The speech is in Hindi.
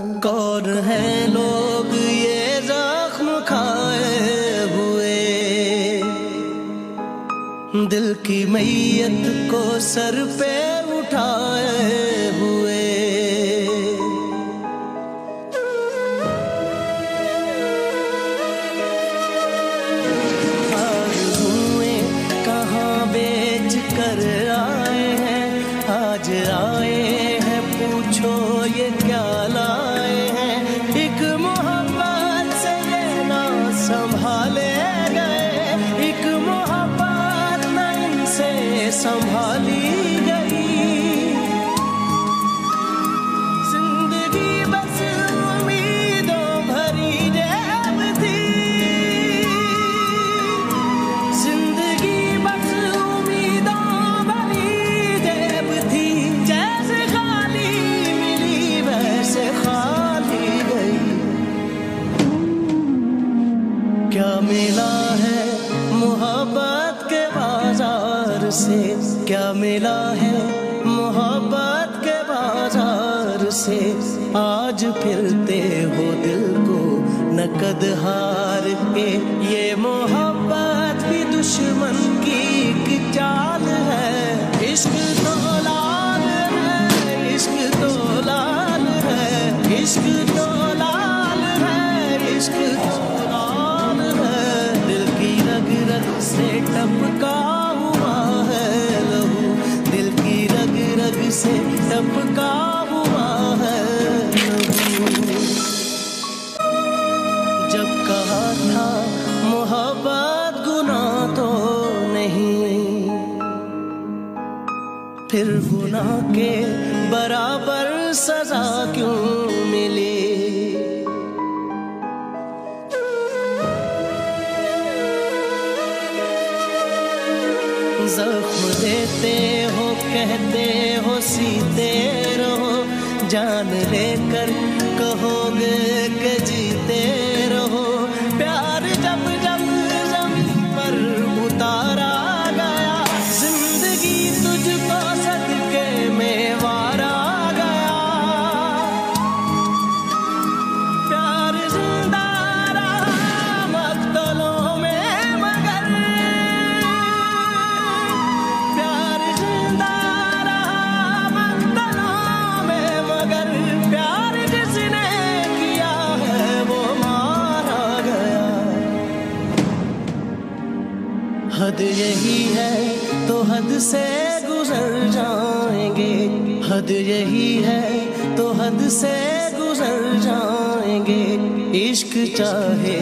कौन है लोग ये जख्म खाए हुए, दिल की मैयत को सर पे उठाए हुए। आरज़ुएं कहाँ बेच कर आए हैं, आज आए हैं पूछो ये क्या लाए हैं। एक मोहब्बत से ये ना संभाले गए, एक मोहब्बत न इनसे संभाली गई। जिंदगी बस उम्मीदों भरी जेब थी, जिंदगी बस उम्मीदों भरी जेब थी। जैसे खाली मिली वैसे खाली गई। क्या मिला है मोहब्बत के बाजार से, क्या मिला है मोहब्बत के बाजार से। आज फिरते हो दिल को नकद हार के, ये मोहब्बत भी दुश्मन की एक चाल है। इश्क तो लाल है, इश्क तो लाल है, इश्क तो लाल है, इश्क तो लाल है। दिल की रग रग से टपका हुआ है लहू, दिल की रग रग से टपका हुआ है लहू। जब कहा था मोहब्बत गुनाह तो नहीं, फिर गुनाह के बराबर सजा क्यों मिली। ज़ख्म देते हो कहते हो सीते रहो, जान लेकर कहोगे कि जीते रहो। प्यार जब जब ज़मीन पर उतारा गया, जिंदगी तुझको सदके में वारा गया। प्यार जिंदा रहा मक्तलों में मगर, प्यार जिंदा रहा मक्तलों में मगर। प्यार जिसने किया है वो मारा गया। हद यही है तो हद से गुजर जाएंगे, हद यही है तो हद से गुजर जाएंगे। इश्क चाहे